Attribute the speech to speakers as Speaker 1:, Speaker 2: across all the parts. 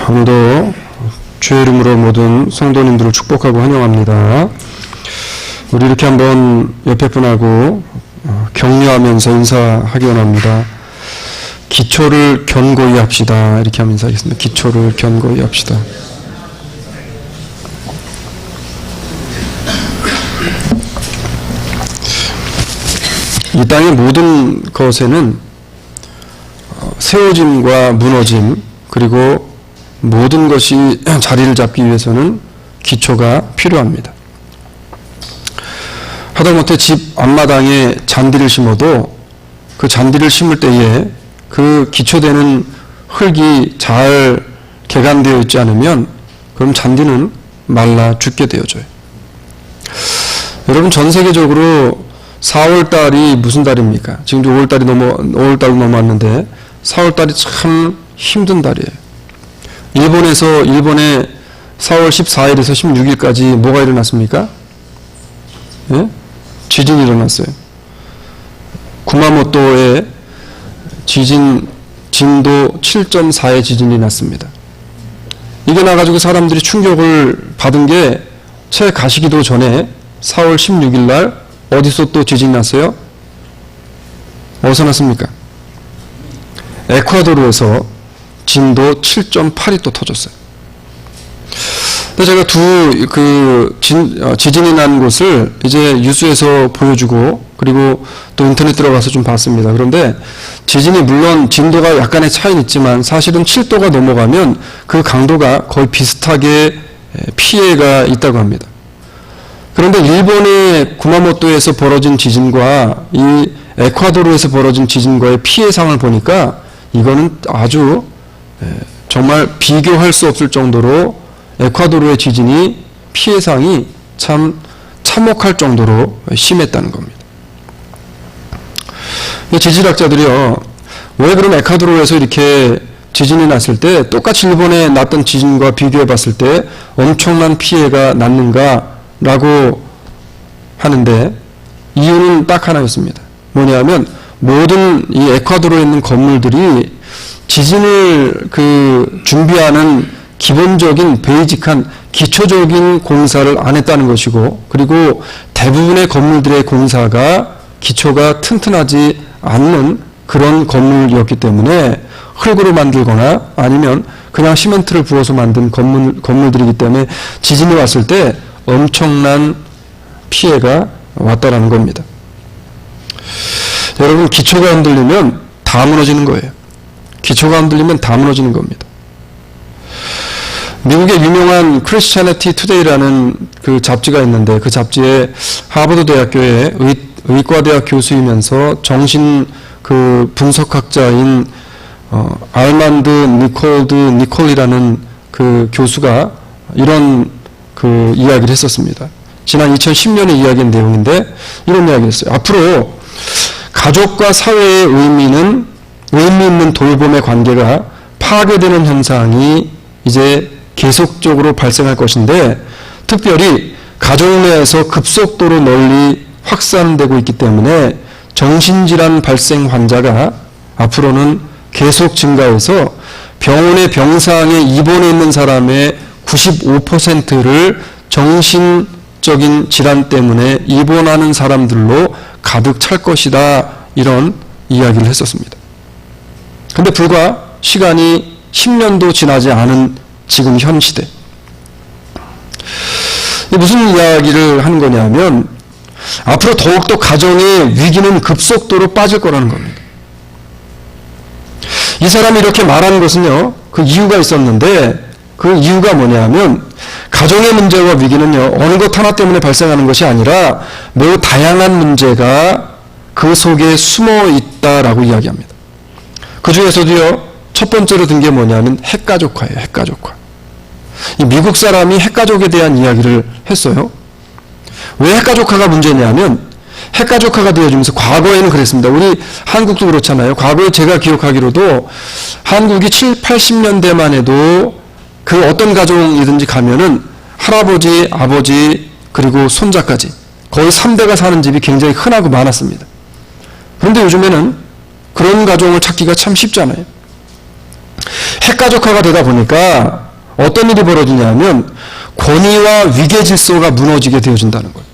Speaker 1: 오늘도 주의 이름으로 모든 성도님들을 축복하고 환영합니다. 우리 이렇게 한번 옆에 분하고 격려하면서 인사하기 원합니다. 기초를 견고히 합시다. 이렇게 하면 인사하겠습니다. 기초를 견고히 합시다. 이 땅의 모든 것에는 세워짐과 무너짐, 그리고 모든 것이 자리를 잡기 위해서는 기초가 필요합니다. 하다못해 집 앞마당에 잔디를 심어도 그 잔디를 심을 때에 그 기초되는 흙이 잘 개간되어 있지 않으면 그럼 잔디는 말라 죽게 되어져요. 여러분, 전 세계적으로 4월달이 무슨 달입니까? 지금 5월달 넘어왔는데 4월달이 참 힘든 달이에요. 일본에 4월 14일에서 16일까지 뭐가 일어났습니까? 예? 지진이 일어났어요. 구마모토에 진도 7.4의 지진이 났습니다. 이게 나가지고 사람들이 충격을 받은 게 채 가시기도 전에 4월 16일 날 어디서 또 지진이 났어요? 어디서 났습니까? 에콰도르에서 진도 7.8이 또 터졌어요. 근데 제가 지진이 난 곳을 이제 뉴스에서 보여주고, 그리고 또 인터넷 들어가서 좀 봤습니다. 그런데 지진이 물론 진도가 약간의 차이는 있지만 사실은 7도가 넘어가면 그 강도가 거의 비슷하게 피해가 있다고 합니다. 그런데 일본의 구마모토에서 벌어진 지진과 이 에콰도르에서 벌어진 지진과의 피해상을 보니까 이거는 아주 정말 비교할 수 없을 정도로 에콰도르의 지진이 피해상이 참 참혹할 정도로 심했다는 겁니다. 지질학자들이요, 왜 그럼 에콰도르에서 이렇게 지진이 났을 때 똑같이 일본에 났던 지진과 비교해 봤을 때 엄청난 피해가 났는가라고 하는데, 이유는 딱 하나였습니다. 뭐냐면 모든 이 에콰도르에 있는 건물들이 지진을 준비하는 기본적인 베이직한 기초적인 공사를 안 했다는 것이고, 그리고 대부분의 건물들의 공사가 기초가 튼튼하지 않는 그런 건물이었기 때문에 흙으로 만들거나 아니면 그냥 시멘트를 부어서 만든 건물들이기 때문에 지진이 왔을 때 엄청난 피해가 왔다라는 겁니다. 여러분, 기초가 흔들리면 다 무너지는 거예요. 기초가 흔들리면 다 무너지는 겁니다. 미국의 유명한 크리스티애니티 투데이라는 그 잡지가 있는데, 그 잡지에 하버드 대학교의 의과대학 교수이면서 정신 분석학자인 알만드 니콜이라는 그 교수가 이런 이야기를 했었습니다. 지난 2010년에 이야기한 내용인데 이런 이야기를 했어요. 앞으로 가족과 사회의 의미 있는 돌봄의 관계가 파괴되는 현상이 이제 계속적으로 발생할 것인데, 특별히 가족 내에서 급속도로 널리 확산되고 있기 때문에 정신질환 발생 환자가 앞으로는 계속 증가해서 병원의 병상에 입원해 있는 사람의 95%를 정신적인 질환 때문에 입원하는 사람들로 가득 찰 것이다, 이런 이야기를 했었습니다. 근데 불과 시간이 10년도 지나지 않은 지금 현 시대, 무슨 이야기를 하는 거냐면 앞으로 더욱더 가정의 위기는 급속도로 빠질 거라는 겁니다. 이 사람이 이렇게 말하는 것은요, 그 이유가 있었는데, 그 이유가 뭐냐면 가정의 문제와 위기는요, 어느 것 하나 때문에 발생하는 것이 아니라 매우 다양한 문제가 그 속에 숨어 있다라고 이야기합니다. 그 중에서도요, 첫 번째로 든 게 뭐냐면 핵가족화예요. 핵가족화. 이 미국 사람이 핵가족에 대한 이야기를 했어요. 왜 핵가족화가 문제냐면, 핵가족화가 되어지면서 과거에는 그랬습니다. 우리 한국도 그렇잖아요. 과거에 제가 기억하기로도 한국이 7, 80년대만 해도 그 어떤 가정이든지 가면은 할아버지, 아버지, 그리고 손자까지 거의 3대가 사는 집이 굉장히 흔하고 많았습니다. 그런데 요즘에는 그런 가정을 찾기가 참 쉽잖아요. 핵가족화가 되다 보니까 어떤 일이 벌어지냐면 권위와 위계 질서가 무너지게 되어진다는 거예요.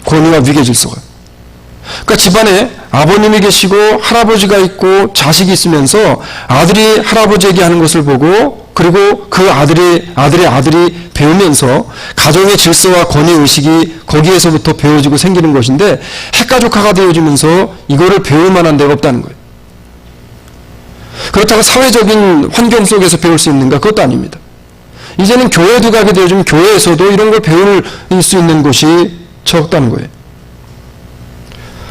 Speaker 1: 권위와 위계 질서가. 그러니까 집안에 아버님이 계시고 할아버지가 있고 자식이 있으면서 아들이 할아버지에게 하는 것을 보고 그리고 그 아들의 아들이 배우면서 가정의 질서와 권위의식이 거기에서부터 배워지고 생기는 것인데 핵가족화가 되어지면서 이거를 배울 만한 데가 없다는 거예요. 그렇다고 사회적인 환경 속에서 배울 수 있는가? 그것도 아닙니다. 이제는 교회도 가게 되어지면 교회에서도 이런 걸 배울 수 있는 곳이 적다는 거예요.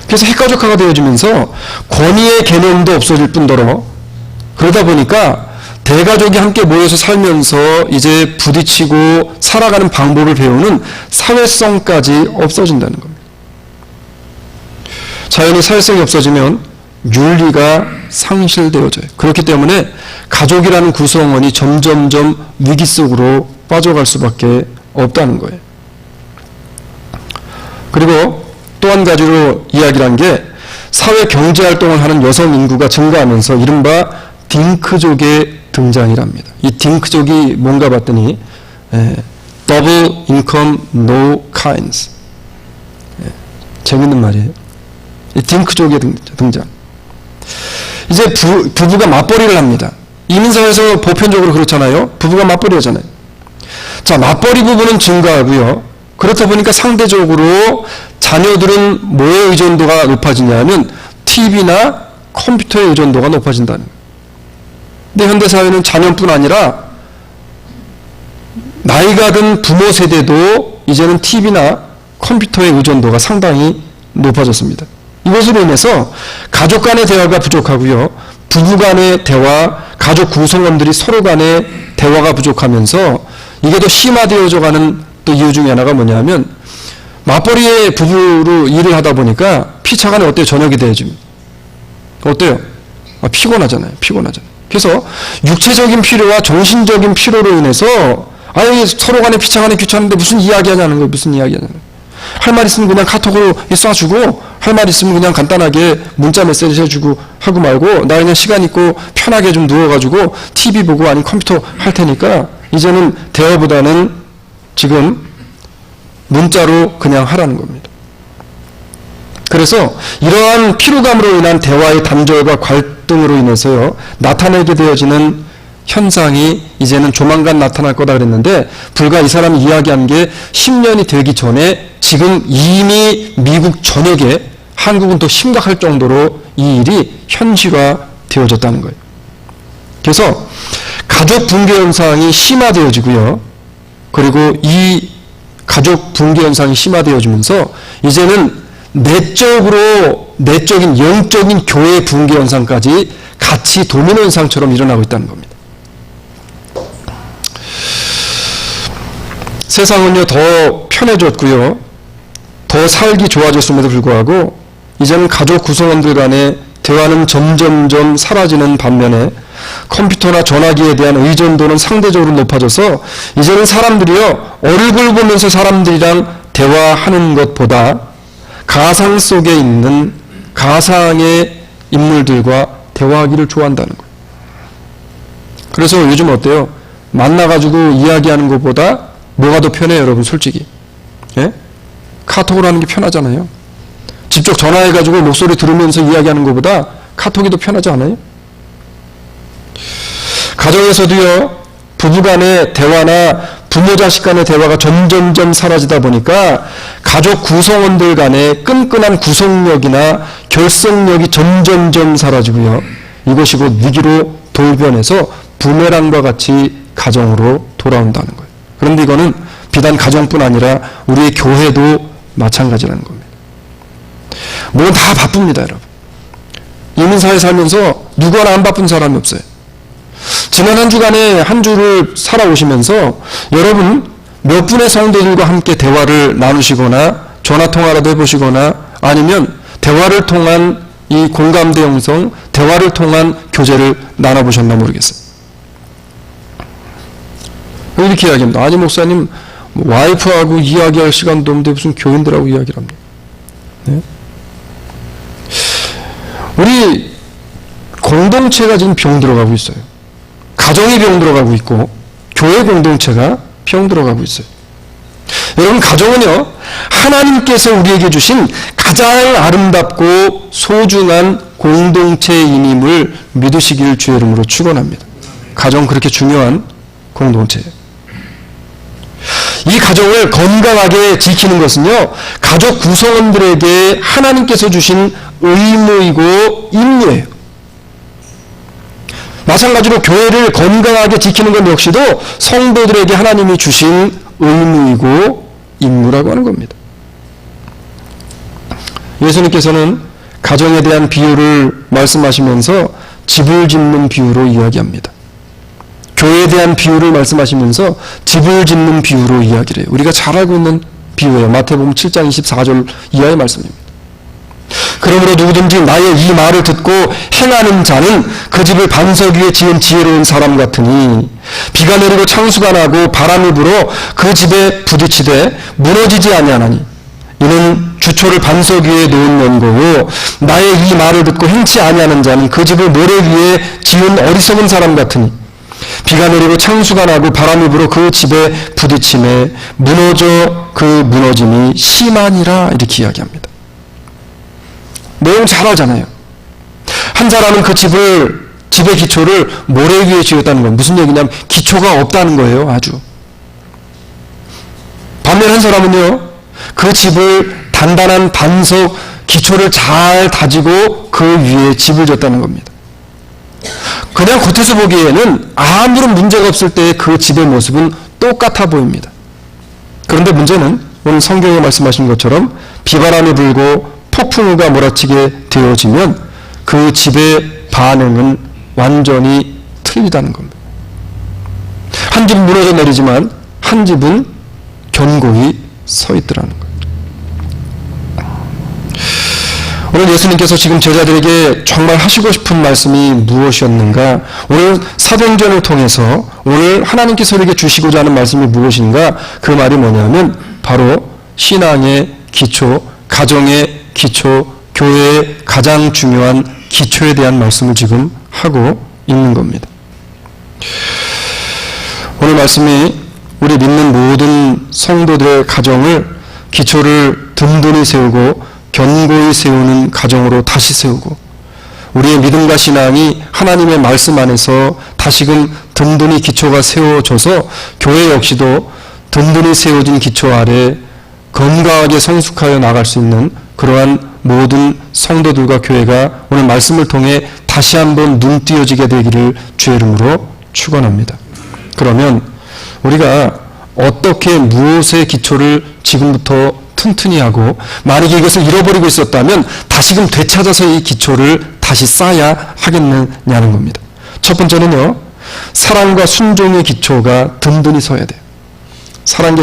Speaker 1: 그래서 핵가족화가 되어지면서 권위의 개념도 없어질 뿐더러 그러다 보니까 대가족이 함께 모여서 살면서 이제 부딪히고 살아가는 방법을 배우는 사회성까지 없어진다는 겁니다. 자연히 사회성이 없어지면 윤리가 상실되어져요. 그렇기 때문에 가족이라는 구성원이 점점점 위기 속으로 빠져갈 수밖에 없다는 거예요. 그리고 또 한 가지로 이야기를 한 게 사회 경제활동을 하는 여성 인구가 증가하면서 이른바 딩크족의 등장이랍니다. 이 딩크족이 뭔가 봤더니 Double Income No Kinds. 재밌는 말이에요. 이 딩크족의 등장. 이제 부부가 맞벌이를 합니다. 이민사회에서 보편적으로 그렇잖아요. 부부가 맞벌이 하잖아요. 자, 맞벌이 부부는 증가하고요. 그렇다 보니까 상대적으로 자녀들은 뭐의 의존도가 높아지냐면 TV나 컴퓨터의 의존도가 높아진다는 거예요. 근데 현대사회는 자녀뿐 아니라 나이가 든 부모 세대도 이제는 TV나 컴퓨터의 의존도가 상당히 높아졌습니다. 이것으로 인해서 가족 간의 대화가 부족하고요. 부부 간의 대화, 가족 구성원들이 서로 간의 대화가 부족하면서 이게 더 심화되어져 가는 또 이유 중에 하나가 뭐냐면 맞벌이의 부부로 일을 하다 보니까 피차간에 어때요? 저녁이 되어집니다. 어때요? 피곤하잖아요. 그래서 육체적인 필요와 정신적인 필요로 인해서 서로 간에 피차간에 귀찮은데 무슨 이야기하냐는 거예요. 할 말 있으면 그냥 카톡으로 쏴주고 할 말 있으면 그냥 간단하게 문자 메시지 해주고 하고 말고 나 그냥 시간 있고 편하게 좀 누워가지고 TV 보고 아니면 컴퓨터 할 테니까 이제는 대화보다는 지금 문자로 그냥 하라는 겁니다. 그래서 이러한 피로감으로 인한 대화의 단절과 갈등으로 인해서요 나타내게 되어지는 현상이 이제는 조만간 나타날 거다 그랬는데 불과 이 사람이 이야기한 게 10년이 되기 전에 지금 이미 미국 전역에 한국은 더 심각할 정도로 이 일이 현실화되어졌다는 거예요. 그래서 가족 붕괴 현상이 심화되어지고요. 그리고 이 가족 붕괴 현상이 심화되어지면서 이제는 내적인 영적인 교회 붕괴 현상까지 같이 도미노 현상처럼 일어나고 있다는 겁니다. 세상은요 더 편해졌고요. 더 살기 좋아졌음에도 불구하고 이제는 가족 구성원들 간의 대화는 점점점 사라지는 반면에 컴퓨터나 전화기에 대한 의존도는 상대적으로 높아져서 이제는 사람들이요 얼굴 보면서 사람들이랑 대화하는 것보다 가상 속에 있는 가상의 인물들과 대화하기를 좋아한다는 거예요. 그래서 요즘 어때요? 만나가지고 이야기하는 것보다 뭐가 더 편해요, 여러분? 솔직히. 예? 카톡으로 하는 게 편하잖아요. 직접 전화해가지고 목소리 들으면서 이야기하는 것보다 카톡이 더 편하지 않아요? 가정에서도요, 부부 간의 대화나 부모 자식 간의 대화가 점점점 사라지다 보니까 가족 구성원들 간의 끈끈한 구속력이나 결속력이 점점점 사라지고요. 이것이 곧 위기로 돌변해서 부메랑과 같이 가정으로 돌아온다는 거예요. 그런데 이거는 비단 가정뿐 아니라 우리의 교회도 마찬가지라는 겁니다. 물론 다 바쁩니다, 여러분. 이민사회 살면서 누구나 안 바쁜 사람이 없어요. 지난 한 주간에 한 주를 살아오시면서 여러분 몇 분의 성도들과 함께 대화를 나누시거나 전화통화라도 해보시거나 아니면 대화를 통한 이 공감대 형성, 대화를 통한 교제를 나눠보셨나 모르겠어요. 이렇게 이야기합니다. 아니 목사님 와이프하고 이야기할 시간도 없는데 무슨 교인들하고 이야기를 합니다. 네? 우리 공동체가 지금 병 들어가고 있어요. 가정이 병들어가고 있고 교회 공동체가 병들어가고 있어요. 여러분, 가정은요, 하나님께서 우리에게 주신 가장 아름답고 소중한 공동체임을 믿으시길 주의 이름으로 축원합니다. 가정 그렇게 중요한 공동체예요. 이 가정을 건강하게 지키는 것은요, 가족 구성원들에게 하나님께서 주신 의무이고 임무예요. 마찬가지로 교회를 건강하게 지키는 것 역시도 성도들에게 하나님이 주신 의무이고 임무라고 하는 겁니다. 예수님께서는 가정에 대한 비유를 말씀하시면서 집을 짓는 비유로 이야기합니다. 교회에 대한 비유를 말씀하시면서 집을 짓는 비유로 이야기를 해요. 우리가 잘 알고 있는 비유예요. 마태복음 7장 24절 이하의 말씀입니다. 그러므로 누구든지 나의 이 말을 듣고 행하는 자는 그 집을 반석 위에 지은 지혜로운 사람 같으니 비가 내리고 창수가 나고 바람이 불어 그 집에 부딪히되 무너지지 아니하나니 이는 주초를 반석 위에 놓은 연고요 나의 이 말을 듣고 행치 아니하는 자는 그 집을 모래 위에 지은 어리석은 사람 같으니 비가 내리고 창수가 나고 바람이 불어 그 집에 부딪힘에 무너져 그 무너짐이 심하니라 이렇게 이야기합니다. 내용 잘 알잖아요. 한 사람은 그 집의 기초를 모래 위에 지었다는 건 무슨 얘기냐면 기초가 없다는 거예요. 아주. 반면 한 사람은요, 그 집을 단단한 반석 기초를 잘 다지고 그 위에 집을 졌다는 겁니다. 그냥 겉에서 보기에는 아무런 문제가 없을 때 그 집의 모습은 똑같아 보입니다. 그런데 문제는 오늘 성경에 말씀하신 것처럼 비바람이 불고 폭풍우가 몰아치게 되어지면 그 집의 반응은 완전히 틀리다는 겁니다. 한 집은 무너져 내리지만 한 집은 견고히 서 있더라는 거예요. 오늘 예수님께서 지금 제자들에게 정말 하시고 싶은 말씀이 무엇이었는가? 오늘 사도행전을 통해서 오늘 하나님께서 우리에게 주시고자 하는 말씀이 무엇인가? 그 말이 뭐냐면 바로 신앙의 기초, 가정의 기초, 교회의 가장 중요한 기초에 대한 말씀을 지금 하고 있는 겁니다. 오늘 말씀이 우리 믿는 모든 성도들의 가정을 기초를 든든히 세우고 견고히 세우는 가정으로 다시 세우고 우리의 믿음과 신앙이 하나님의 말씀 안에서 다시금 든든히 기초가 세워져서 교회 역시도 든든히 세워진 기초 아래 건강하게 성숙하여 나갈 수 있는 그러한 모든 성도들과 교회가 오늘 말씀을 통해 다시 한번 눈띄어지게 되기를 주의 이름으로 축원합니다. 그러면 우리가 어떻게 무엇의 기초를 지금부터 튼튼히 하고 만약에 이것을 잃어버리고 있었다면 다시금 되찾아서 이 기초를 다시 쌓아야 하겠느냐는 겁니다. 첫 번째는요, 사랑과 순종의 기초가 든든히 서야 돼요. 사랑과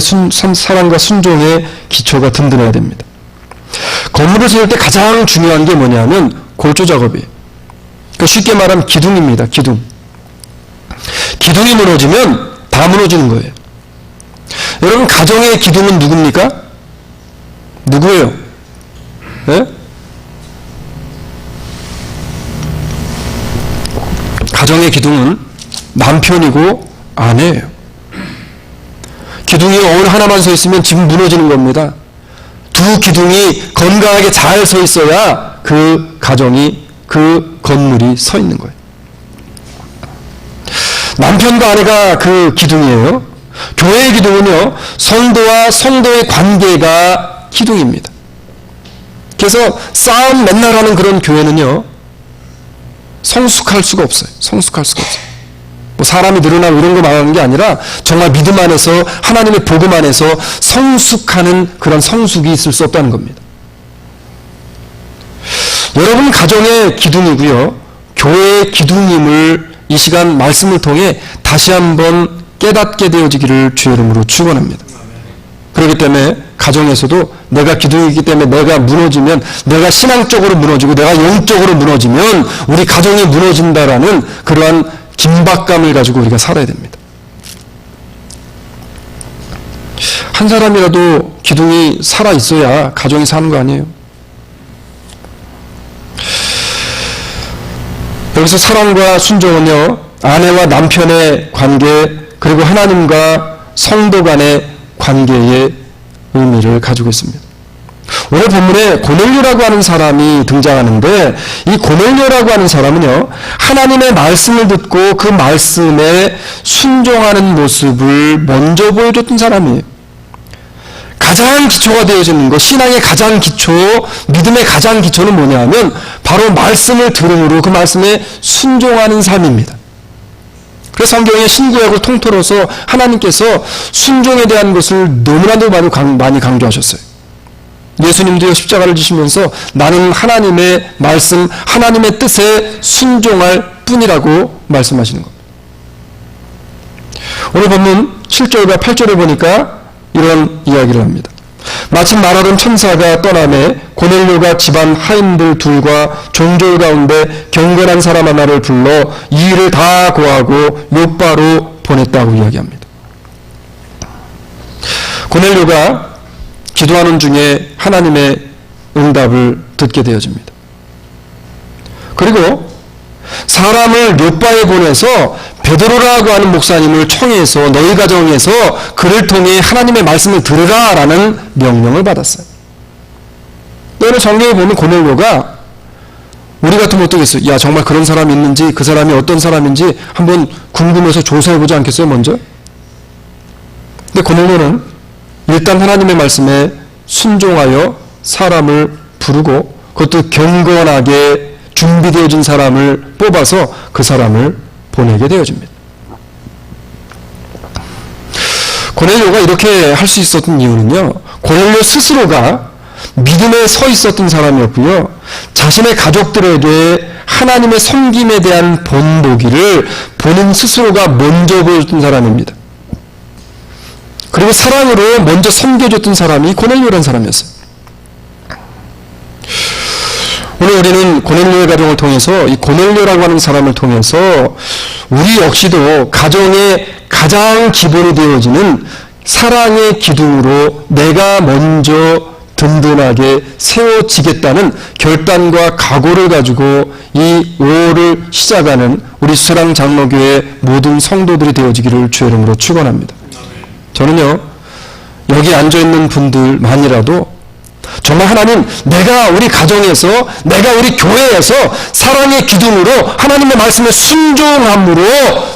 Speaker 1: 순종의 기초가 든든해야 됩니다. 건물을 지을 때 가장 중요한 게 뭐냐면 골조 작업이에요. 쉽게 말하면 기둥입니다. 기둥. 기둥이 무너지면 다 무너지는 거예요. 여러분, 가정의 기둥은 누굽니까? 누구예요? 네? 가정의 기둥은 남편이고 아내예요. 기둥이 어느 하나만 서 있으면 지금 무너지는 겁니다. 두 기둥이 건강하게 잘 서 있어야 그 가정이, 그 건물이 서 있는 거예요. 남편과 아내가 그 기둥이에요. 교회의 기둥은요, 성도와 성도의 관계가 기둥입니다. 그래서 싸움 맨날 하는 그런 교회는요, 성숙할 수가 없어요. 성숙할 수가 없어요. 뭐 사람이 늘어나고 이런 거 말하는 게 아니라 정말 믿음 안에서 하나님의 복음 안에서 성숙하는 그런 성숙이 있을 수 없다는 겁니다. 여러분 가정의 기둥이고요, 교회의 기둥임을 이 시간 말씀을 통해 다시 한번 깨닫게 되어지기를 주의 이름으로 축원합니다. 그렇기 때문에 가정에서도 내가 기둥이기 때문에 내가 무너지면, 내가 신앙적으로 무너지고 내가 영적으로 무너지면 우리 가정이 무너진다라는 그러한 긴박감을 가지고 우리가 살아야 됩니다. 한 사람이라도 기둥이 살아 있어야 가정이 사는 거 아니에요? 여기서 사랑과 순종은요, 아내와 남편의 관계, 그리고 하나님과 성도 간의 관계의 의미를 가지고 있습니다. 오늘 본문에 고넬료라고 하는 사람이 등장하는데, 이 고넬료라고 하는 사람은요, 하나님의 말씀을 듣고 그 말씀에 순종하는 모습을 먼저 보여줬던 사람이에요. 가장 기초가 되어지는 것, 신앙의 가장 기초, 믿음의 가장 기초는 뭐냐면 바로 말씀을 들음으로 그 말씀에 순종하는 삶입니다. 그래서 성경의 신구약을 통틀어서 하나님께서 순종에 대한 것을 너무나도 많이 강조하셨어요. 예수님도 십자가를 지시면서 나는 하나님의 말씀, 하나님의 뜻에 순종할 뿐이라고 말씀하시는 겁니다. 오늘 본문 7절과 8절에 보니까 이런 이야기를 합니다. 마침 말하던 천사가 떠나매 고넬료가 집안 하인들 둘과 종졸 가운데 경건한 사람 하나를 불러 이 일을 다 고하고 요바로 보냈다고 이야기합니다. 고넬료가 기도하는 중에 하나님의 응답을 듣게 되어집니다. 그리고 사람을 요바에 보내서 베드로라고 하는 목사님을 청해서 너희 가정에서 그를 통해 하나님의 말씀을 들으라라는 명령을 받았어요. 오늘 성경에 보면 고넬료가 우리 같으면 어떻겠어요? 야, 정말 그런 사람이 있는지, 그 사람이 어떤 사람인지 한번 궁금해서 조사해보지 않겠어요, 먼저? 근데 고넬료는 일단 하나님의 말씀에 순종하여 사람을 부르고 그것도 경건하게 준비되어진 사람을 뽑아서 그 사람을 보내게 되어집니다. 고넬료가 이렇게 할 수 있었던 이유는요, 고넬료 스스로가 믿음에 서 있었던 사람이었고요, 자신의 가족들에게 하나님의 섬김에 대한 본보기를 본인 스스로가 먼저 보여줬던 사람입니다. 그리고 사랑으로 먼저 섬겨줬던 사람이 고넬료라는 사람이었어요. 오늘 우리는 고넬료의 가정을 통해서 이 고넬료라고 하는 사람을 통해서 우리 역시도 가정의 가장 기본이 되어지는 사랑의 기둥으로 내가 먼저 든든하게 세워지겠다는 결단과 각오를 가지고 이 5월을 시작하는 우리 수랑 장로교회 모든 성도들이 되어지기를 주의 이름으로 축원합니다. 저는요, 여기 앉아있는 분들만이라도 정말 하나님, 내가 우리 가정에서, 내가 우리 교회에서 사랑의 기둥으로 하나님의 말씀에 순종함으로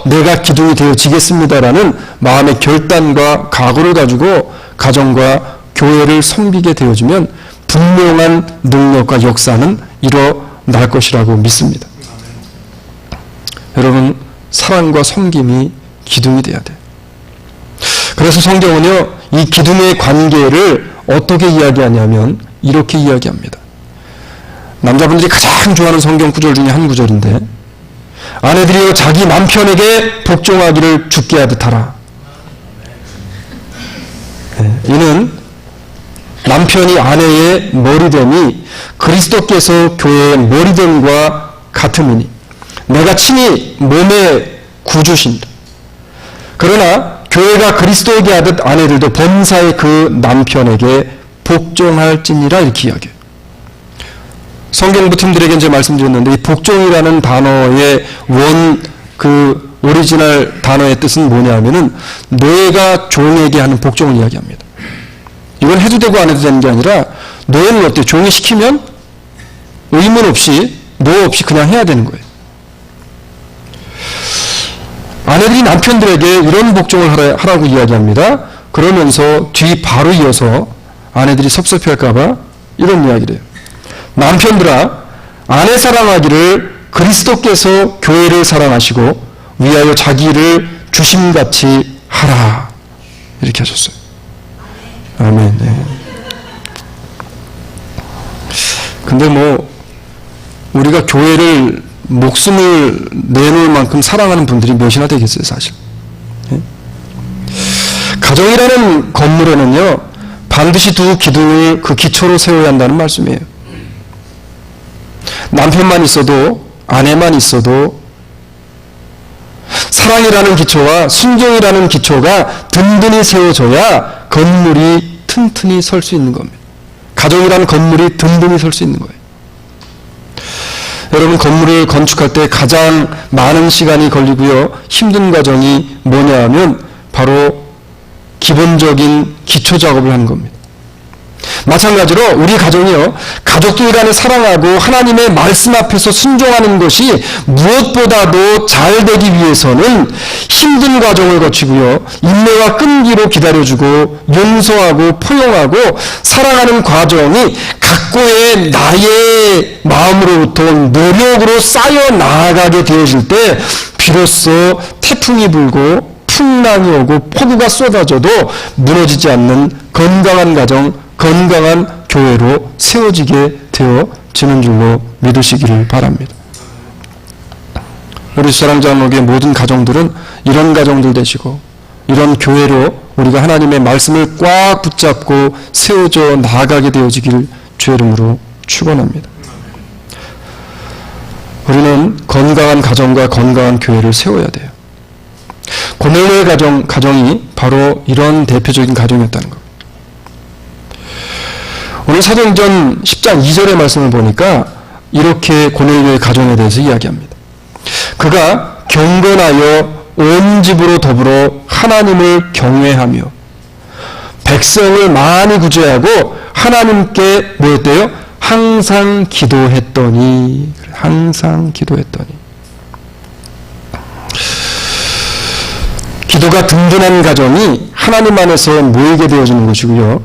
Speaker 1: 내가 기둥이 되어지겠습니다라는 마음의 결단과 각오를 가지고 가정과 교회를 섬기게 되어지면 분명한 능력과 역사는 일어날 것이라고 믿습니다. 여러분, 사랑과 섬김이 기둥이 돼야 돼요. 그래서 성경은요, 이 기둥의 관계를 어떻게 이야기하냐면 이렇게 이야기합니다. 남자분들이 가장 좋아하는 성경 구절 중에 한 구절인데, 아내들이여 자기 남편에게 복종하기를 죽게 하듯 하라. 이는 남편이 아내의 머리됨이 그리스도께서 교회의 머리됨과 같음이니 내가 친히 몸의 구주신다. 그러나 교회가 그리스도에게 하듯 아내들도 범사의 그 남편에게 복종할지니라, 이렇게 이야기해요. 성경부 팀들에게 이제 말씀드렸는데, 이 복종이라는 단어의 오리지널 단어의 뜻은 뭐냐면은 노예가 종에게 하는 복종을 이야기합니다. 이건 해도 되고 안 해도 되는 게 아니라, 노예는 어때요? 종이 시키면 의문 없이, 노 없이 그냥 해야 되는 거예요. 아내들이 남편들에게 이런 복종을 하라고 이야기합니다. 그러면서 뒤 바로 이어서 아내들이 섭섭해할까봐 이런 이야기를 해요. 남편들아, 아내 사랑하기를 그리스도께서 교회를 사랑하시고 위하여 자기를 주심같이 하라. 이렇게 하셨어요. 아멘. 네. 근데 우리가 교회를 목숨을 내놓을 만큼 사랑하는 분들이 몇이나 되겠어요, 사실. 예? 가정이라는 건물에는요, 반드시 두 기둥을 그 기초로 세워야 한다는 말씀이에요. 남편만 있어도, 아내만 있어도 사랑이라는 기초와 순종이라는 기초가 든든히 세워져야 건물이 튼튼히 설 수 있는 겁니다. 가정이라는 건물이 든든히 설 수 있는 거예요. 여러분, 건물을 건축할 때 가장 많은 시간이 걸리고요, 힘든 과정이 뭐냐 하면 바로 기본적인 기초 작업을 하는 겁니다. 마찬가지로 우리 가정이요, 가족들 간에 사랑하고 하나님의 말씀 앞에서 순종하는 것이 무엇보다도 잘 되기 위해서는 힘든 과정을 거치고요, 인내와 끈기로 기다려주고 용서하고 포용하고 사랑하는 과정이 각고의 나의 마음으로부터 노력으로 쌓여 나아가게 되어질 때 비로소 태풍이 불고 풍랑이 오고 폭우가 쏟아져도 무너지지 않는 건강한 가정, 건강한 교회로 세워지게 되어지는 줄로 믿으시기를 바랍니다. 우리 수사랑장로교의 모든 가정들은 이런 가정들 되시고 이런 교회로 우리가 하나님의 말씀을 꽉 붙잡고 세워져 나아가게 되어지기를 주의 이름으로 축원합니다. 우리는 건강한 가정과 건강한 교회를 세워야 돼요. 고넬료의 가정이 바로 이런 대표적인 가정이었다는 것. 오늘 사도행전 10장 2절의 말씀을 보니까 이렇게 고넬료의 가정에 대해서 이야기합니다. 그가 경건하여 온 집으로 더불어 하나님을 경외하며 백성을 많이 구제하고 하나님께 뭐였대요? 항상 기도했더니. 기도가 든든한 가정이 하나님 안에서 모이게 되어지는 것이고요.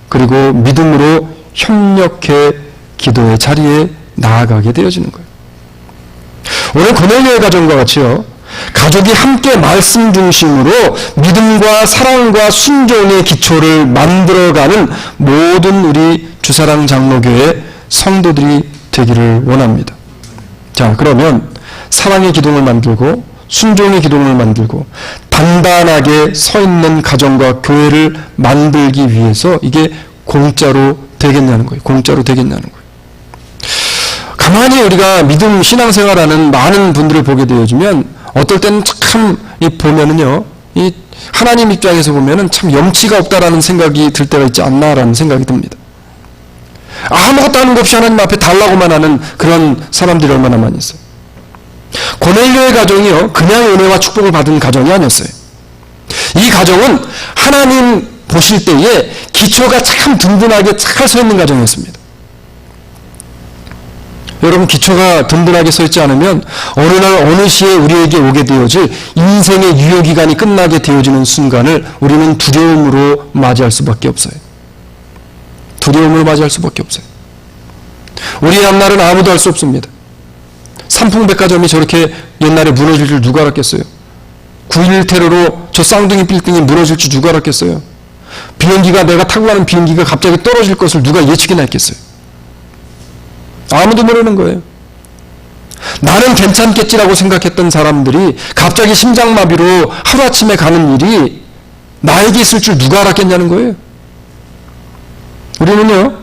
Speaker 1: 그리고 믿음으로 협력해 기도의 자리에 나아가게 되어지는 거예요. 오늘 고넬료의 가정과 같이요, 가족이 함께 말씀 중심으로 믿음과 사랑과 순종의 기초를 만들어가는 모든 우리 주사랑 장로교회 성도들이 되기를 원합니다. 자, 그러면 사랑의 기둥을 만들고 순종의 기둥을 만들고 단단하게 서 있는 가정과 교회를 만들기 위해서 이게 공짜로 되겠냐는 거예요. 공짜로 되겠냐는 거예요. 가만히 우리가 믿음 신앙생활하는 많은 분들을 보게 되어지면 어떨 때는 참 보면은요, 이 하나님 입장에서 보면은 참 염치가 없다라는 생각이 들 때가 있지 않나라는 생각이 듭니다. 아무것도 하는 것 없이 하나님 앞에 달라고만 하는 그런 사람들이 얼마나 많이 있어요. 고넬료의 가정이요, 그냥 은혜와 축복을 받은 가정이 아니었어요. 이 가정은 하나님 보실 때에 기초가 참 든든하게 잘 서 있는 가정이었습니다. 여러분, 기초가 든든하게 서 있지 않으면 어느 날 어느 시에 우리에게 오게 되어질 인생의 유효기간이 끝나게 되어지는 순간을 우리는 두려움으로 맞이할 수밖에 없어요. 두려움으로 맞이할 수밖에 없어요. 우리의 앞날은 아무도 알 수 없습니다. 삼풍백화점이 저렇게 옛날에 무너질 줄 누가 알았겠어요? 9.11 테러로 저 쌍둥이 빌딩이 무너질 줄 누가 알았겠어요? 비행기가, 내가 타고 가는 비행기가 갑자기 떨어질 것을 누가 예측이나 했겠어요? 아무도 모르는 거예요. 나는 괜찮겠지라고 생각했던 사람들이 갑자기 심장마비로 하루아침에 가는 일이 나에게 있을 줄 누가 알았겠냐는 거예요. 우리는요,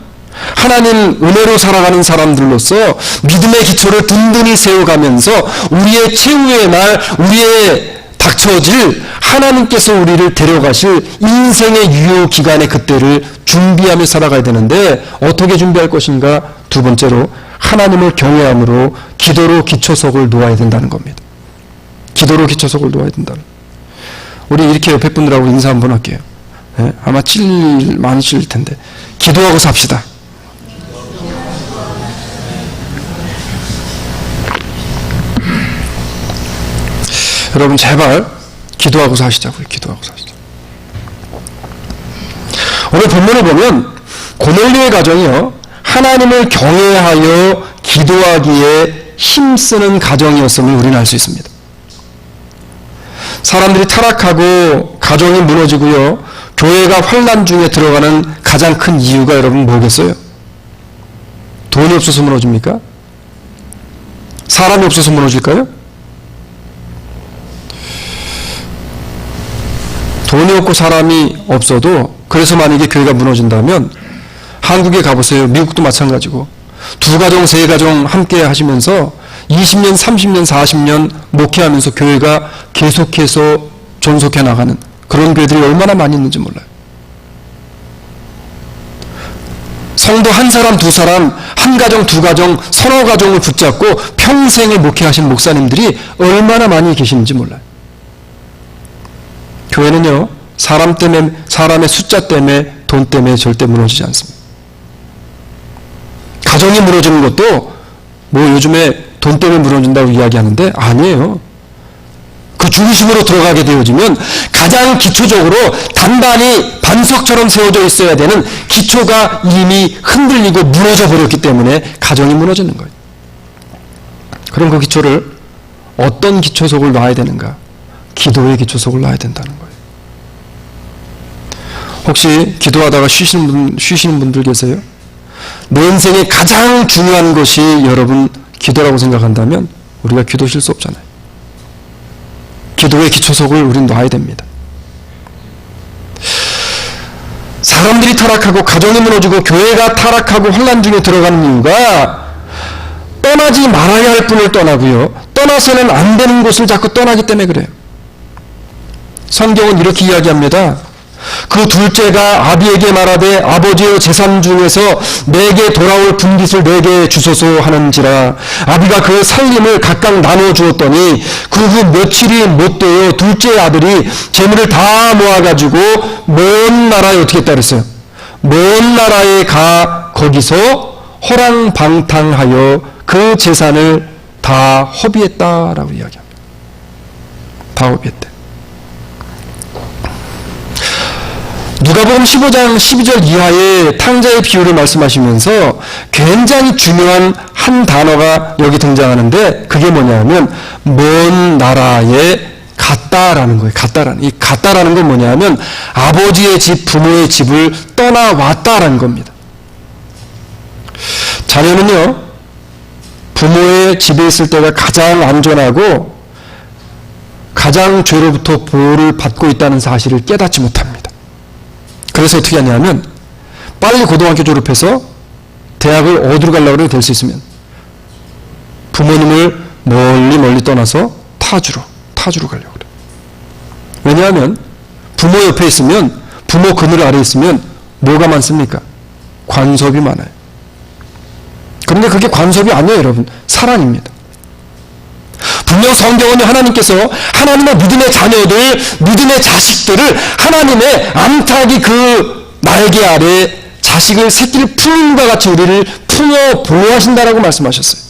Speaker 1: 하나님 은혜로 살아가는 사람들로서 믿음의 기초를 든든히 세워가면서 우리의 최후의 날, 우리의 닥쳐질 하나님께서 우리를 데려가실 인생의 유효 기간의 그때를 준비하며 살아가야 되는데 어떻게 준비할 것인가? 두 번째로 하나님을 경외함으로 기도로 기초석을 놓아야 된다는 겁니다. 기도로 기초석을 놓아야 된다는. 우리 이렇게 옆에 분들하고 인사 한번 할게요. 네? 아마 많으실 텐데 기도하고 삽시다. 여러분, 제발 기도하고 사시자고요. 기도하고 사시자. 오늘 본문을 보면 고넬료의 가정이요, 하나님을 경외하여 기도하기에 힘쓰는 가정이었음을 우리는 알 수 있습니다. 사람들이 타락하고 가정이 무너지고요, 교회가 환난 중에 들어가는 가장 큰 이유가 여러분 뭐겠어요? 돈이 없어서 무너집니까? 사람이 없어서 무너질까요? 돈이 없고 사람이 없어도, 그래서 만약에 교회가 무너진다면 한국에 가보세요. 미국도 마찬가지고 두 가정, 세 가정 함께 하시면서 20년, 30년, 40년 목회하면서 교회가 계속해서 존속해 나가는 그런 교회들이 얼마나 많이 있는지 몰라요. 성도 한 사람, 두 사람, 한 가정, 두 가정, 서너 가정을 붙잡고 평생에 목회하신 목사님들이 얼마나 많이 계시는지 몰라요. 교회는요, 사람 때문에, 사람의 숫자 때문에, 돈 때문에 절대 무너지지 않습니다. 가정이 무너지는 것도 뭐 요즘에 돈 때문에 무너진다고 이야기하는데 아니에요. 그 중심으로 들어가게 되어지면 가장 기초적으로 단단히 반석처럼 세워져 있어야 되는 기초가 이미 흔들리고 무너져 버렸기 때문에 가정이 무너지는 거예요. 그럼 그 기초를 어떤 기초 속을 놔야 되는가? 기도의 기초 속을 놔야 된다는 거예요. 혹시 기도하다가 쉬시는 분들 계세요? 내 인생에 가장 중요한 것이 여러분 기도라고 생각한다면 우리가 기도 쉴 수 없잖아요. 기도의 기초석을 우린 놔야 됩니다. 사람들이 타락하고 가정이 무너지고 교회가 타락하고 혼란 중에 들어가는 이유가 떠나지 말아야 할 분을 떠나고요. 떠나서는 안 되는 곳을 자꾸 떠나기 때문에 그래요. 성경은 이렇게 이야기합니다. 그 둘째가 아비에게 말하되 아버지의 재산 중에서 내게 돌아올 분깃을 내게 주소서 하는지라. 아비가 그 살림을 각각 나누어 주었더니 그 후 며칠이 못 되어 둘째 아들이 재물을 다 모아가지고 먼 나라에 어떻게 했다 그랬어요? 먼 나라에 가 거기서 호랑방탕하여 그 재산을 다 허비했다라고 이야기합니다. 다 허비했대. 누가복음 15장 12절 이하의 탕자의 비유를 말씀하시면서 굉장히 중요한 한 단어가 여기 등장하는데 그게 뭐냐면 먼 나라에 갔다라는 거예요. 갔다라는. 이 갔다라는 건 뭐냐면 아버지의 집, 부모의 집을 떠나왔다라는 겁니다. 자녀는요, 부모의 집에 있을 때가 가장 안전하고 가장 죄로부터 보호를 받고 있다는 사실을 깨닫지 못합니다. 그래서 어떻게 하냐면 빨리 고등학교 졸업해서 대학을 어디로 가려고 해도 될 수 있으면 부모님을 멀리 떠나서 타주로 가려고 그래요. 왜냐하면 부모 옆에 있으면 부모 그늘 아래 있으면 뭐가 많습니까? 관섭이 많아요. 그런데 그게 관섭이 아니에요, 여러분. 사랑입니다. 분명 성경은 하나님께서 하나님의 믿음의 자녀들, 믿음의 자식들을 하나님의 암탉이 그 날개 아래 자식을 새끼를 품음과 같이 우리를 품어 보호하신다라고 말씀하셨어요.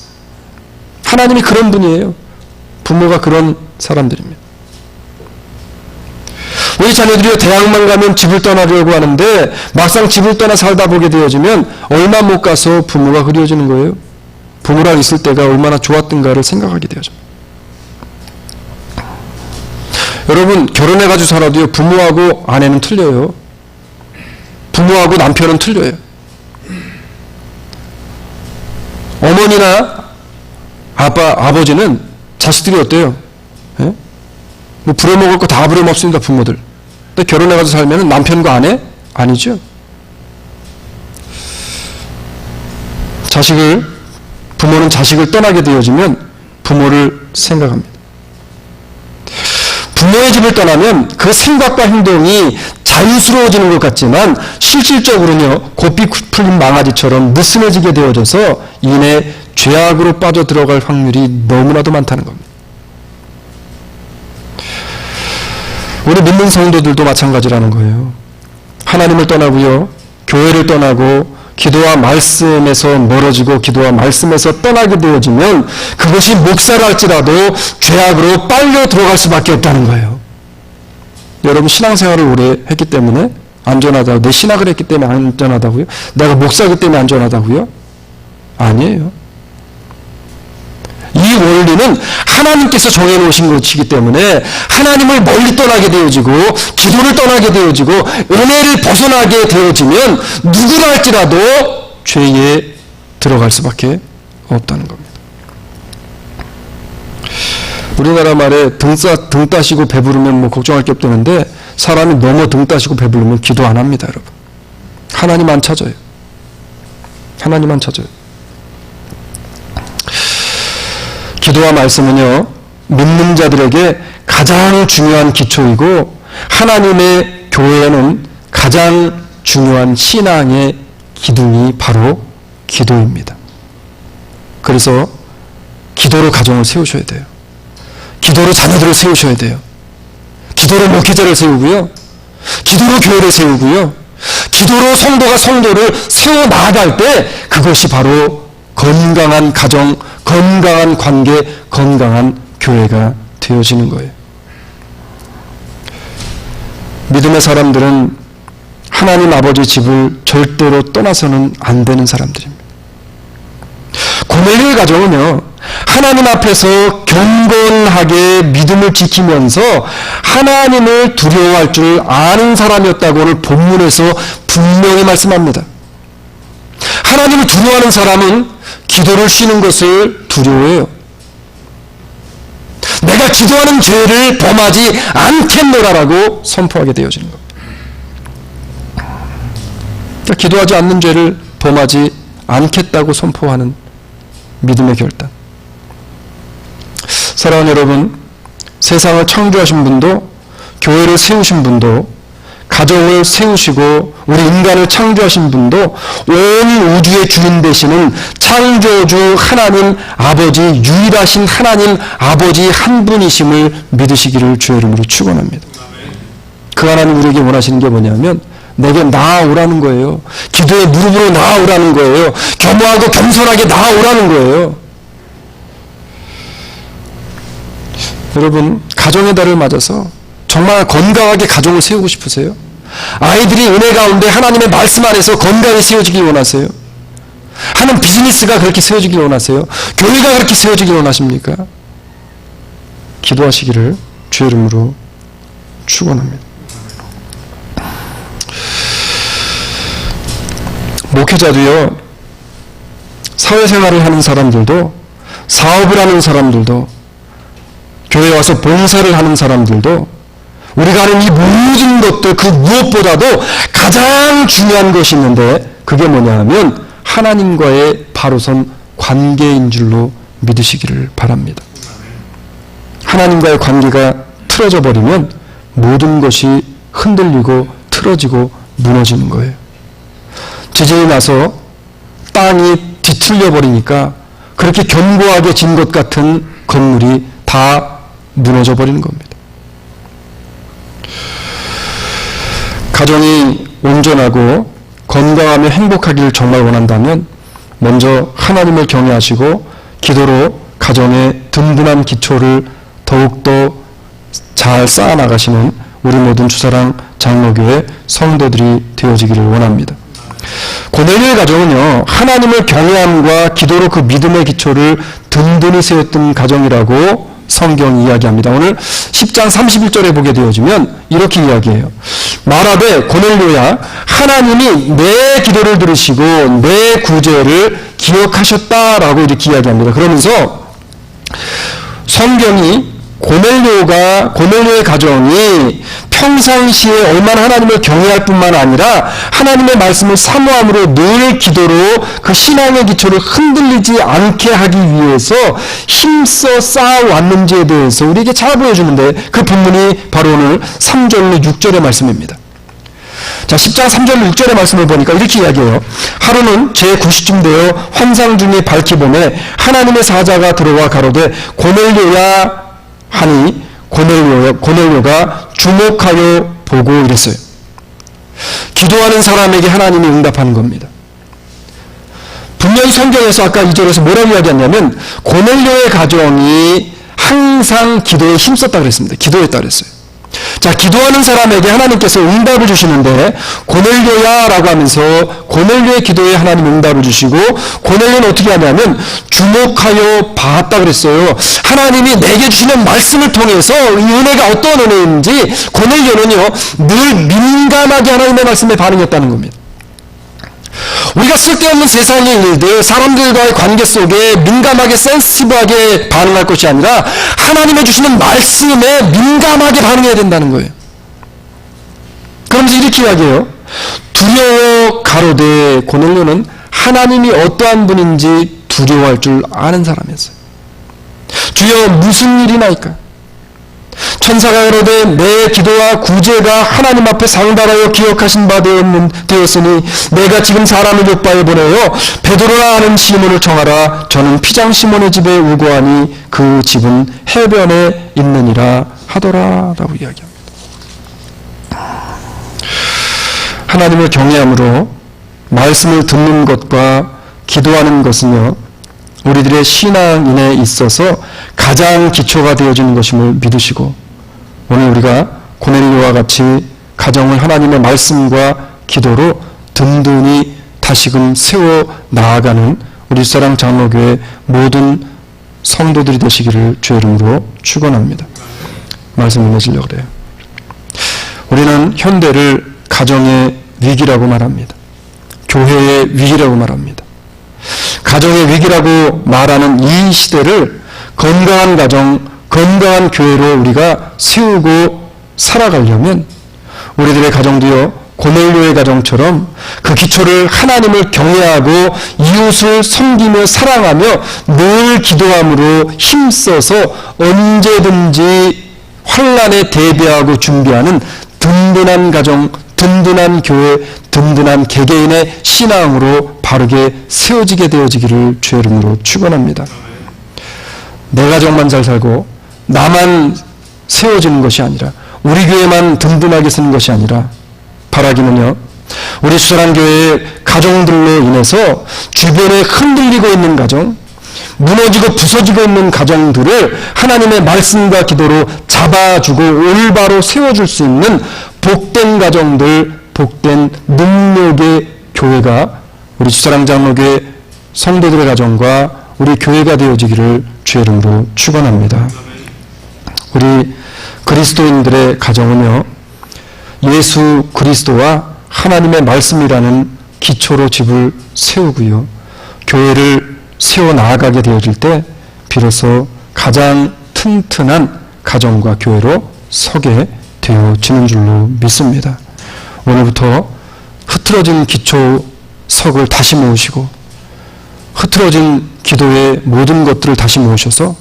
Speaker 1: 하나님이 그런 분이에요. 부모가 그런 사람들입니다. 우리 자녀들이 대학만 가면 집을 떠나려고 하는데 막상 집을 떠나 살다 보게 되어지면 얼마 못 가서 부모가 그리워지는 거예요. 부모랑 있을 때가 얼마나 좋았던가를 생각하게 되어집니다. 여러분 결혼해가지고 살아도요, 부모하고 아내는 틀려요. 부모하고 남편은 틀려요. 어머니나 아버지는 자식들이 어때요? 예? 뭐 부려먹을 거 다 부려먹습니다, 부모들. 근데 결혼해가지고 살면 남편과 아내? 아니죠. 부모는 자식을 떠나게 되어지면 부모를 생각합니다. 부모의 집을 떠나면 그 생각과 행동이 자유스러워지는 것 같지만 실질적으로는요, 고삐 풀린 망아지처럼 느슨해지게 되어져서 이내 죄악으로 빠져들어갈 확률이 너무나도 많다는 겁니다. 우리 믿는 성도들도 마찬가지라는 거예요. 하나님을 떠나고요, 교회를 떠나고 기도와 말씀에서 멀어지고 기도와 말씀에서 떠나게 되어지면 그것이 목사를 할지라도 죄악으로 빨려 들어갈 수밖에 없다는 거예요. 여러분 신앙생활을 오래 했기 때문에 안전하다고, 내 신학을 했기 때문에 안전하다고요? 내가 목사이기 때문에 안전하다고요? 아니에요. 이 원리는 하나님께서 정해놓으신 것이기 때문에 하나님을 멀리 떠나게 되어지고 기도를 떠나게 되어지고 은혜를 벗어나게 되어지면 누구라 할지라도 죄에 들어갈 수밖에 없다는 겁니다. 우리나라 말에 등 따시고 배부르면 뭐 걱정할 게 없다는데 사람이 너무 등 따시고 배부르면 기도 안 합니다, 여러분. 하나님 안 찾아요. 하나님 안 찾아요. 기도와 말씀은요, 믿는 자들에게 가장 중요한 기초이고 하나님의 교회는 가장 중요한 신앙의 기둥이 바로 기도입니다. 그래서 기도로 가정을 세우셔야 돼요. 기도로 자녀들을 세우셔야 돼요. 기도로 목회자를 세우고요. 기도로 교회를 세우고요. 기도로 성도가 성도를 세워나갈 때 그것이 바로 건강한 가정, 건강한 관계, 건강한 교회가 되어지는 거예요. 믿음의 사람들은 하나님 아버지 집을 절대로 떠나서는 안 되는 사람들입니다. 고넬료의 가정은요, 하나님 앞에서 경건하게 믿음을 지키면서 하나님을 두려워할 줄 아는 사람이었다고 오늘 본문에서 분명히 말씀합니다. 하나님을 두려워하는 사람은 기도를 쉬는 것을 두려워해요. 내가 기도하는 죄를 범하지 않겠노라라고 선포하게 되어지는 겁니다. 그러니까 기도하지 않는 죄를 범하지 않겠다고 선포하는 믿음의 결단. 사랑하는 여러분, 세상을 창조하신 분도, 교회를 세우신 분도, 가정을 세우시고 우리 인간을 창조하신 분도 온 우주의 주인 되시는 창조주 하나님 아버지, 유일하신 하나님 아버지 한 분이심을 믿으시기를 주의 이름으로 축원합니다. 그 하나님 우리에게 원하시는 게 뭐냐면 내게 나아오라는 거예요. 기도의 무릎으로 나아오라는 거예요. 겸허하고 겸손하게 나아오라는 거예요. 여러분, 가정의 달을 맞아서 정말 건강하게 가정을 세우고 싶으세요? 아이들이 은혜 가운데 하나님의 말씀 안에서 건강히 세워지길 원하세요? 하는 비즈니스가 그렇게 세워지길 원하세요? 교회가 그렇게 세워지길 원하십니까? 기도하시기를 주의 이름으로 축원합니다. 목회자도요, 사회생활을 하는 사람들도, 사업을 하는 사람들도, 교회에 와서 봉사를 하는 사람들도 우리가 하는 이 모든 것들 그 무엇보다도 가장 중요한 것이 있는데 그게 뭐냐 하면 하나님과의 바로선 관계인 줄로 믿으시기를 바랍니다. 하나님과의 관계가 틀어져 버리면 모든 것이 흔들리고 틀어지고 무너지는 거예요. 지진이 나서 땅이 뒤틀려 버리니까 그렇게 견고하게 진 것 같은 건물이 다 무너져 버리는 겁니다. 가정이 온전하고 건강하며 행복하기를 정말 원한다면 먼저 하나님을 경외하시고 기도로 가정의 든든한 기초를 더욱더 잘 쌓아나가시는 우리 모든 주사랑 장로교회 성도들이 되어지기를 원합니다. 고넬료의 가정은요, 하나님을 경외함과 기도로 그 믿음의 기초를 든든히 세웠던 가정이라고 성경이 이야기합니다. 오늘 10장 31절에 보게 되어지면 이렇게 이야기해요. 말하되 고넬료야, 하나님이 내 기도를 들으시고 내 구제를 기억하셨다라고 이렇게 이야기합니다. 그러면서 성경이 고넬료의 가정이 평상시에 얼마나 하나님을 경외할 뿐만 아니라 하나님의 말씀을 사모함으로 늘 기도로 그 신앙의 기초를 흔들리지 않게 하기 위해서 힘써 쌓아왔는지에 대해서 우리에게 잘 보여주는데 그 본문이 바로 오늘 3절로 6절의 말씀입니다. 자, 10장 3절로 6절의 말씀을 보니까 이렇게 이야기해요. 하루는 제 9시쯤 되어 환상 중에 밝히 보매 하나님의 사자가 들어와 가로되 고넬료야 하니 고넬료가 주목하여 보고 이랬어요. 기도하는 사람에게 하나님이 응답하는 겁니다. 분명히 성경에서 아까 2절에서 뭐라고 이야기했냐면 고넬료의 가정이 항상 기도에 힘썼다 그랬습니다. 기도했다 그랬어요. 자, 기도하는 사람에게 하나님께서 응답을 주시는데 고넬료야 라고 하면서 고넬료의 기도에 하나님 응답을 주시고 고넬료는 어떻게 하냐면 주목하여 봤다 그랬어요. 하나님이 내게 주시는 말씀을 통해서 이 은혜가 어떤 은혜인지 고넬료는요 늘 민감하게 하나님의 말씀에 반응했다는 겁니다. 우리가 쓸데없는 세상의 일들, 사람들과의 관계 속에 민감하게 센시티브하게 반응할 것이 아니라 하나님의 주시는 말씀에 민감하게 반응해야 된다는 거예요. 그러면서 이렇게 이야기해요. 두려워 가로되 고넬료는 하나님이 어떠한 분인지 두려워할 줄 아는 사람이었어요. 주여 무슨 일이 나이까? 천사가 가로되 내 기도와 구제가 하나님 앞에 상달하여 기억하신 바 되었으니 내가 지금 사람을 요바에 보내어 베드로라 하는 시몬을 청하라. 저는 피장 시몬의 집에 우거하니 그 집은 해변에 있느니라 하더라 라고 이야기합니다. 하나님을 경외함으로 말씀을 듣는 것과 기도하는 것은요, 우리들의 신앙인에 있어서 가장 기초가 되어지는 것임을 믿으시고, 오늘 우리가 고넬료와 같이 가정을 하나님의 말씀과 기도로 든든히 다시금 세워 나아가는 우리 사랑 장로교회 모든 성도들이 되시기를 주의 이름으로 축원합니다. 말씀 읽어주려고 그래요. 우리는 현대를 가정의 위기라고 말합니다. 교회의 위기라고 말합니다. 가정의 위기라고 말하는 이 시대를 건강한 가정, 건강한 교회로 우리가 세우고 살아가려면 우리들의 가정도요, 고넬료의 가정처럼 그 기초를 하나님을 경외하고 이웃을 섬기며 사랑하며 늘 기도함으로 힘써서 언제든지 환난에 대비하고 준비하는 든든한 가정, 든든한 교회, 든든한 개개인의 신앙으로 바르게 세워지게 되어지기를 주의 이름으로 축원합니다. 내 가정만 잘 살고 나만 세워지는 것이 아니라, 우리 교회만 든든하게 서는 것이 아니라, 바라기는요, 우리 수사랑교회의 가정들로 인해서 주변에 흔들리고 있는 가정, 무너지고 부서지고 있는 가정들을 하나님의 말씀과 기도로 잡아주고 올바로 세워줄 수 있는 복된 가정들, 복된 능력의 교회가 우리 수사랑 장로교회 성도들의 가정과 우리 교회가 되어지기를 주의 이름으로 축원합니다. 우리 그리스도인들의 가정은요, 예수 그리스도와 하나님의 말씀이라는 기초로 집을 세우고요, 교회를 세워 나아가게 되어질 때 비로소 가장 튼튼한 가정과 교회로 서게 되어지는 줄로 믿습니다. 오늘부터 흐트러진 기초석을 다시 모으시고 흐트러진 기도의 모든 것들을 다시 모으셔서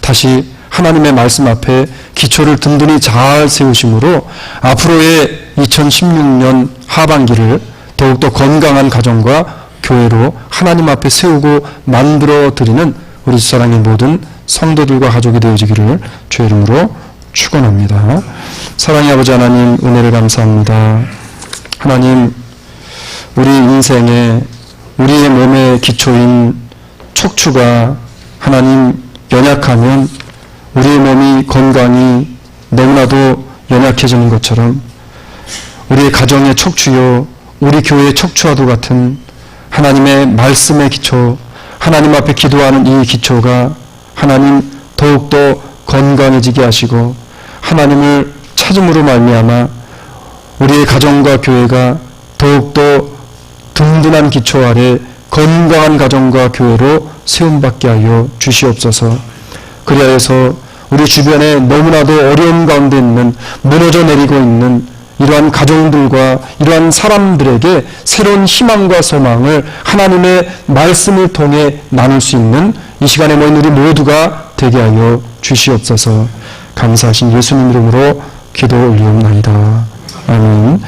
Speaker 1: 다시 하나님의 말씀 앞에 기초를 든든히 잘 세우심으로 앞으로의 2016년 하반기를 더욱더 건강한 가정과 교회로 하나님 앞에 세우고 만들어 드리는 우리 사랑의 모든 성도들과 가족이 되어지기를 주의 이름으로 축원합니다. 사랑의 아버지 하나님, 은혜를 감사합니다. 하나님, 우리 인생에 우리의 몸의 기초인 척추가 하나님 연약하면 우리의 몸이 건강이 너무나도 연약해지는 것처럼 우리의 가정의 척추요, 우리 교회의 척추와도 같은 하나님의 말씀의 기초, 하나님 앞에 기도하는 이 기초가 하나님 더욱더 건강해지게 하시고 하나님을 찾음으로 말미암아 우리의 가정과 교회가 더욱더 든든한 기초 아래 건강한 가정과 교회로 세움받게 하여 주시옵소서. 그리하여서 우리 주변에 너무나도 어려운 가운데 있는, 무너져 내리고 있는 이러한 가정들과 이러한 사람들에게 새로운 희망과 소망을 하나님의 말씀을 통해 나눌 수 있는 이 시간에 모인 우리 모두가 되게 하여 주시옵소서. 감사하신 예수님 이름으로 기도 올리옵나이다. 아멘.